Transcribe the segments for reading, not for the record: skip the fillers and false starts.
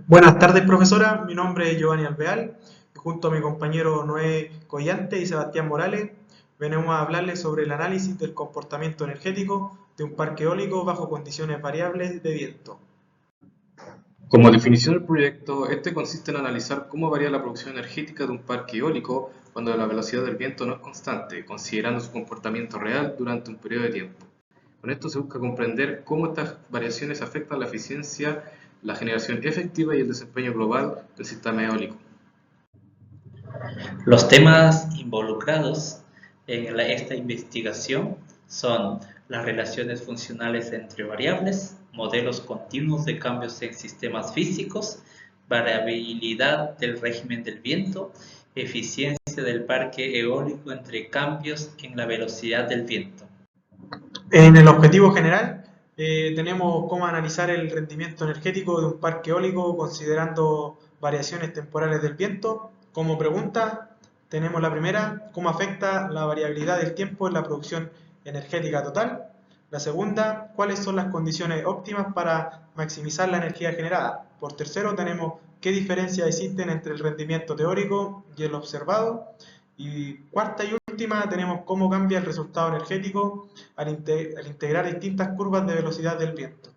Buenas tardes, profesora. Mi nombre es Giovanni Alvear y junto a mi compañero Noé Collante y Sebastián Morales venimos a hablarles sobre el análisis del comportamiento energético de un parque eólico bajo condiciones variables de viento. Como definición del proyecto, este consiste en analizar cómo varía la producción energética de un parque eólico cuando la velocidad del viento no es constante, considerando su comportamiento real durante un periodo de tiempo. Con esto se busca comprender cómo estas variaciones afectan la eficiencia, la generación efectiva y el desempeño global del sistema eólico. Los temas involucrados en esta investigación son las relaciones funcionales entre variables, modelos continuos de cambios en sistemas físicos, variabilidad del régimen del viento, eficiencia del parque eólico entre cambios en la velocidad del viento. En el objetivo general tenemos cómo analizar el rendimiento energético de un parque eólico considerando variaciones temporales del viento. Como pregunta tenemos la primera, cómo afecta la variabilidad del tiempo en la producción energética total. La segunda, cuáles son las condiciones óptimas para maximizar la energía generada. Por tercero tenemos qué diferencias existen entre el rendimiento teórico y el observado. Y cuarta y última tenemos cómo cambia el resultado energético al integrar distintas curvas de velocidad del viento.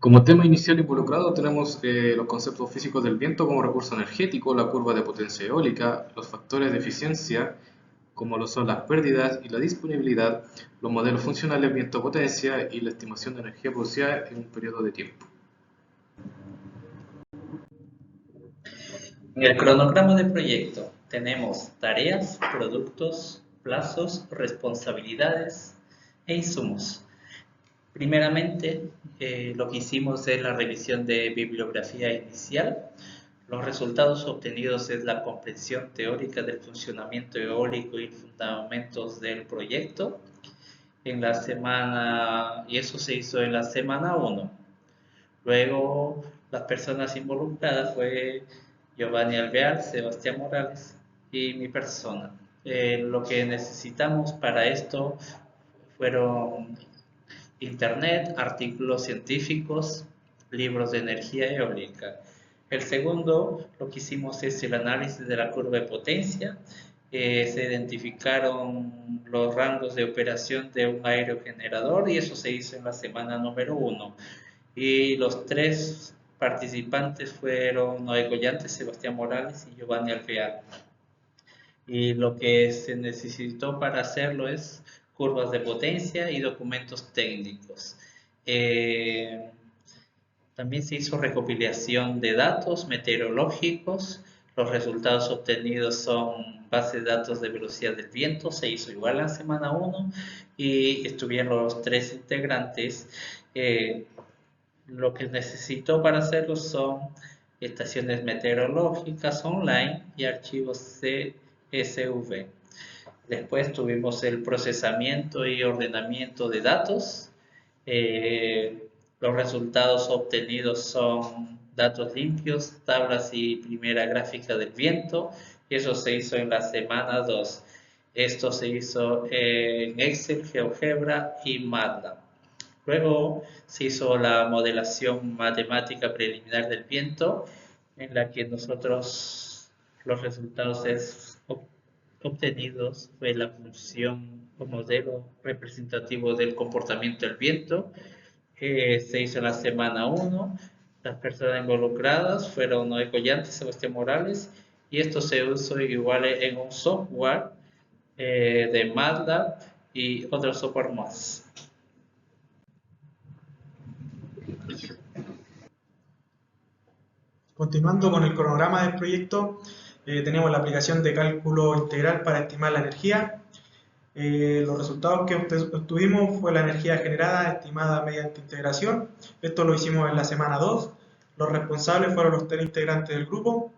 Como tema inicial involucrado tenemos los conceptos físicos del viento como recurso energético, la curva de potencia eólica, los factores de eficiencia, como lo son las pérdidas y la disponibilidad, los modelos funcionales viento-potencia y la estimación de energía producida en un periodo de tiempo. En el cronograma de proyecto tenemos tareas, productos, plazos, responsabilidades e insumos. Primeramente, lo que hicimos es la revisión de bibliografía inicial. Los resultados obtenidos es la comprensión teórica del funcionamiento eólico y fundamentos del proyecto. Y eso se hizo en la semana 1. Luego, las personas involucradas fue Giovanni Alvear, Sebastián Morales y mi persona. Lo que necesitamos para esto fueron internet, artículos científicos, libros de energía eólica. El segundo, lo que hicimos es el análisis de la curva de potencia. Se identificaron los rangos de operación de un aerogenerador y eso se hizo en la semana número 1. Y los tres participantes fueron Noé Collante, Sebastián Morales y Giovanni Alvear. Y lo que se necesitó para hacerlo es curvas de potencia y documentos técnicos. También se hizo recopilación de datos meteorológicos. Los resultados obtenidos son base de datos de velocidad del viento, se hizo igual en la semana 1 y estuvieron los tres integrantes. Lo que necesito para hacerlo son estaciones meteorológicas online y archivos CSV. Después tuvimos el procesamiento y ordenamiento de datos. Los resultados obtenidos son datos limpios, tablas y primera gráfica del viento. Y eso se hizo en la semana 2. Esto se hizo en Excel, GeoGebra y MATLAB. Luego se hizo la modelación matemática preliminar del viento, en la que nosotros los resultados obtenidos fue la función o modelo representativo del comportamiento del viento, que se hizo en la semana 1. Las personas involucradas fueron Noé Collante, Sebastián Morales, y esto se usó igual en un software de MATLAB y otro software más. Continuando con el cronograma del proyecto, tenemos la aplicación de cálculo integral para estimar la energía. Los resultados que obtuvimos fue la energía generada estimada mediante integración. Esto lo hicimos en la semana 2. Los responsables fueron los tres integrantes del grupo.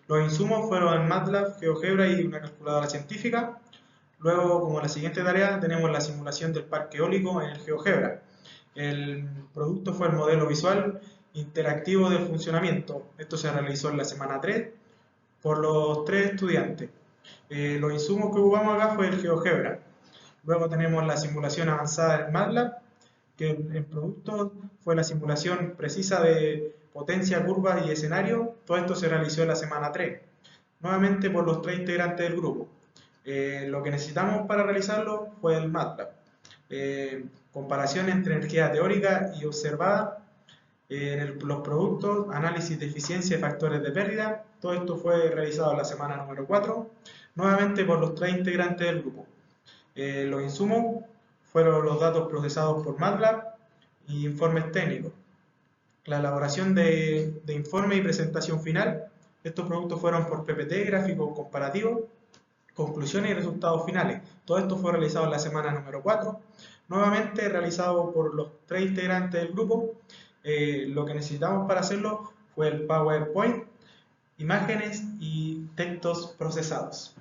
Los insumos fueron en MATLAB, GeoGebra y una calculadora científica. Luego, como la siguiente tarea, tenemos la simulación del parque eólico en el GeoGebra. El producto fue el modelo visual interactivo del funcionamiento. Esto se realizó en la semana 3 por los tres estudiantes. Los insumos que ocupamos acá fue el GeoGebra. Luego tenemos la simulación avanzada en MATLAB que en productos fue la simulación precisa de potencia, curva y escenario. Todo esto se realizó en la semana 3, nuevamente por los 3 integrantes del grupo. Lo que necesitamos para realizarlo fue el MATLAB. Comparación entre energía teórica y observada en los productos, análisis de eficiencia y factores de pérdida. Todo esto fue realizado en la semana número 4, nuevamente por los 3 integrantes del grupo. Los insumos fueron los datos procesados por MATLAB y informes técnicos. La elaboración de informe y presentación final. Estos productos fueron por PPT, gráficos comparativos, conclusiones y resultados finales. Todo esto fue realizado en la semana número 4, nuevamente realizado por los 3 integrantes del grupo. Lo que necesitamos para hacerlo fue el PowerPoint, imágenes y textos procesados.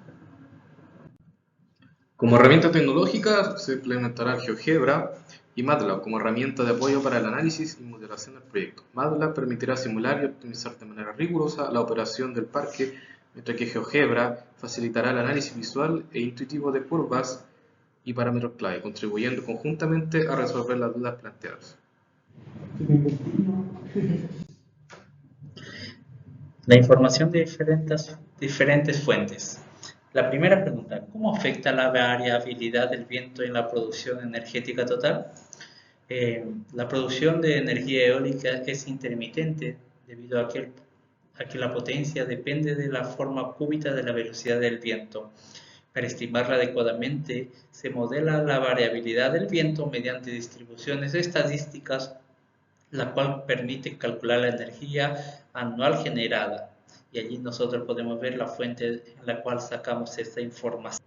Como herramienta tecnológica se implementará GeoGebra y MATLAB como herramienta de apoyo para el análisis y modelación del proyecto. MATLAB permitirá simular y optimizar de manera rigurosa la operación del parque, mientras que GeoGebra facilitará el análisis visual e intuitivo de curvas y parámetros clave, contribuyendo conjuntamente a resolver las dudas planteadas. La información de diferentes fuentes. La primera pregunta, ¿cómo afecta la variabilidad del viento en la producción energética total? La producción de energía eólica es intermitente debido a que la potencia depende de la forma cúbica de la velocidad del viento. Para estimarla adecuadamente, se modela la variabilidad del viento mediante distribuciones estadísticas, la cual permite calcular la energía anual generada. Y allí nosotros podemos ver la fuente en la cual sacamos esta información.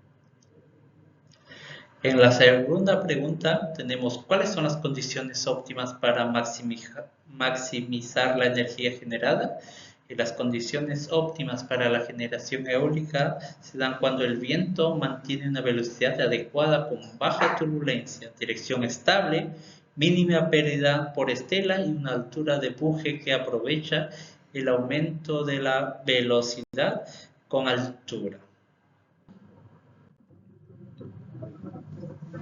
En la segunda pregunta tenemos ¿cuáles son las condiciones óptimas para maximizar la energía generada? Y las condiciones óptimas para la generación eólica se dan cuando el viento mantiene una velocidad adecuada con baja turbulencia, dirección estable, mínima pérdida por estela y una altura de empuje que aprovecha el aumento de la velocidad con altura.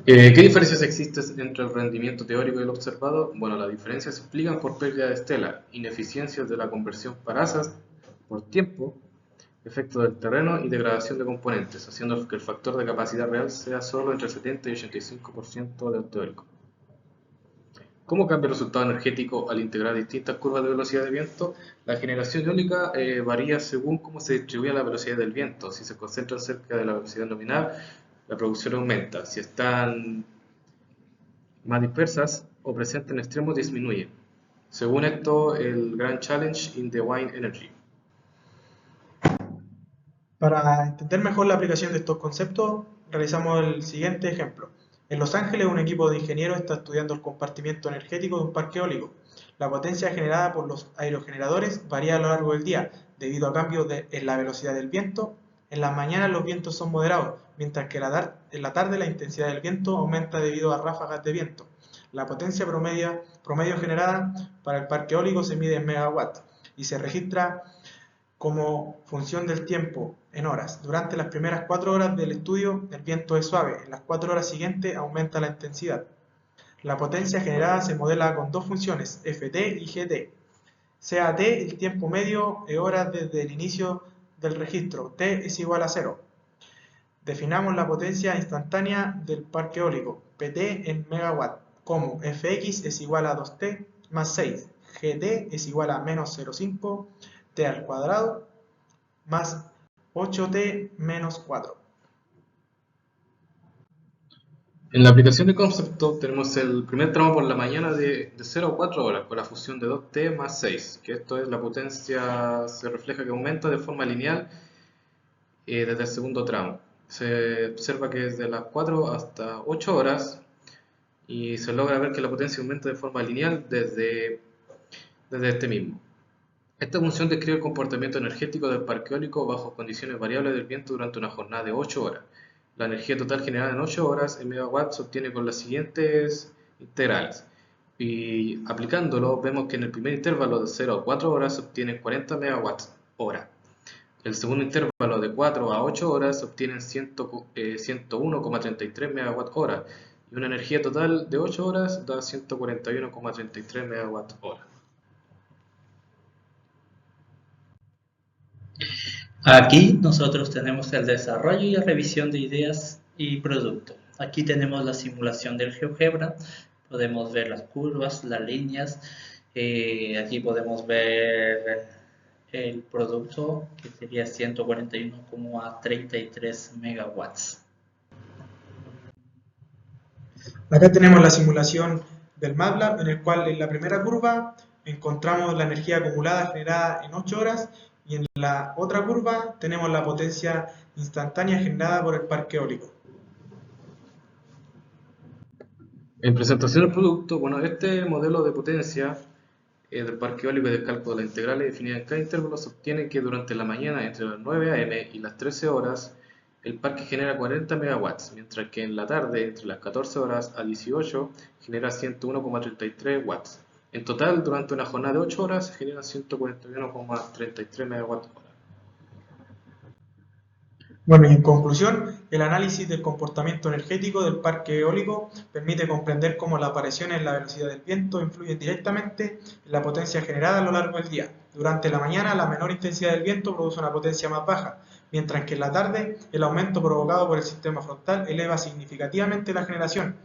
¿Qué diferencias existen entre el rendimiento teórico y el observado? Bueno, las diferencias se explican por pérdida de estela, ineficiencias de la conversión parasas por tiempo, efecto del terreno y degradación de componentes, haciendo que el factor de capacidad real sea solo entre el 70 y 85% del teórico. ¿Cómo cambia el resultado energético al integrar distintas curvas de velocidad de viento? La generación eólica varía según cómo se distribuye la velocidad del viento. Si se concentran cerca de la velocidad nominal, la producción aumenta. Si están más dispersas o presentes en extremos, disminuye. Según esto, el Grand Challenge in the Wind Energy. Para entender mejor la aplicación de estos conceptos, realizamos el siguiente ejemplo. En Los Ángeles, un equipo de ingenieros está estudiando el compartimiento energético de un parque eólico. La potencia generada por los aerogeneradores varía a lo largo del día, debido a cambios en la velocidad del viento. En las mañanas los vientos son moderados, mientras que en la tarde la intensidad del viento aumenta debido a ráfagas de viento. La potencia promedio generada para el parque eólico se mide en megawatts y se registra como función del tiempo en horas. Durante las primeras 4 horas del estudio el viento es suave, en las 4 horas siguientes aumenta la intensidad. La potencia generada se modela con dos funciones, Ft y Gt. Sea t el tiempo medio en horas desde el inicio del registro, t es igual a 0. Definamos la potencia instantánea del parque eólico, Pt en megawatt, como Fx es igual a 2t más 6, Gt es igual a menos 0,5 t al cuadrado más 8t menos 4. En la aplicación de concepto tenemos el primer tramo por la mañana de 0 a 4 horas con la fusión de 2t más 6, que esto es la potencia, se refleja que aumenta de forma lineal desde el segundo tramo. Se observa que desde las 4 hasta 8 horas y se logra ver que la potencia aumenta de forma lineal desde este mismo. Esta función describe el comportamiento energético del parque eólico bajo condiciones variables del viento durante una jornada de 8 horas. La energía total generada en 8 horas en megawatts se obtiene con las siguientes integrales. Y aplicándolo, vemos que en el primer intervalo de 0 a 4 horas se obtienen 40 megawatts hora. El segundo intervalo de 4 a 8 horas se obtienen 101,33 megawatts hora. y una energía total de 8 horas da 141,33 MWh. Aquí nosotros tenemos el desarrollo y la revisión de ideas y producto. Aquí tenemos la simulación del GeoGebra, podemos ver las curvas, las líneas, aquí podemos ver el producto que sería 141,33 megawatts. Acá tenemos la simulación del MATLAB, en el cual en la primera curva encontramos la energía acumulada generada en 8 horas y en la otra curva tenemos la potencia instantánea generada por el parque eólico. En presentación del producto, bueno, este modelo de potencia del parque eólico y del cálculo de las integrales definidas en cada intervalo se obtiene que durante la mañana entre las 9 am y las 13 horas el parque genera 40 megawatts, mientras que en la tarde entre las 14 horas a 18 genera 101,33 watts. En total, durante una jornada de 8 horas se generan 141,33 megawatts hora. Bueno, y en conclusión, el análisis del comportamiento energético del parque eólico permite comprender cómo las variaciones en la velocidad del viento influyen directamente en la potencia generada a lo largo del día. Durante la mañana, la menor intensidad del viento produce una potencia más baja, mientras que en la tarde, el aumento provocado por el sistema frontal eleva significativamente la generación.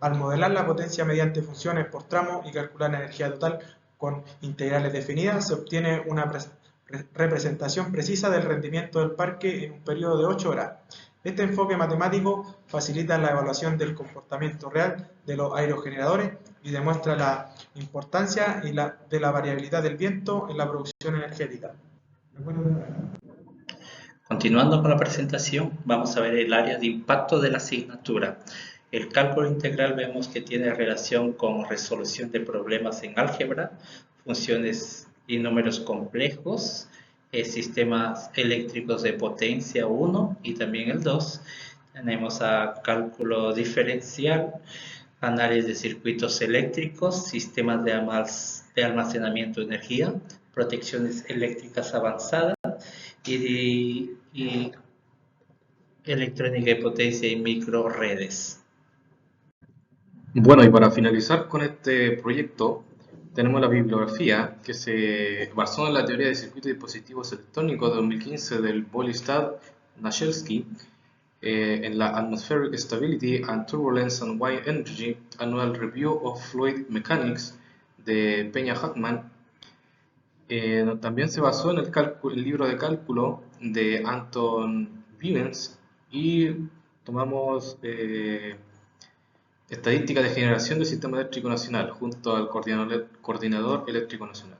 Al modelar la potencia mediante funciones por tramo y calcular la energía total con integrales definidas, se obtiene una representación precisa del rendimiento del parque en un periodo de 8 horas. Este enfoque matemático facilita la evaluación del comportamiento real de los aerogeneradores y demuestra la importancia de la variabilidad del viento en la producción energética. Continuando con la presentación, vamos a ver el área de impacto de la asignatura. El cálculo integral vemos que tiene relación con resolución de problemas en álgebra, funciones y números complejos, sistemas eléctricos de potencia 1 y también el 2. Tenemos a cálculo diferencial, análisis de circuitos eléctricos, sistemas de almacenamiento de energía, protecciones eléctricas avanzadas y electrónica de potencia y microredes. Bueno, y para finalizar con este proyecto, tenemos la bibliografía que se basó en la teoría de circuitos y dispositivos electrónicos de 2015 del Bolistad Nashelski, en la Atmospheric Stability and Turbulence and Wide Energy Annual Review of Fluid Mechanics de Peña Hackman. También se basó en el libro de cálculo de Anton Vivens y tomamos estadística de generación del sistema eléctrico nacional junto al coordinador eléctrico nacional.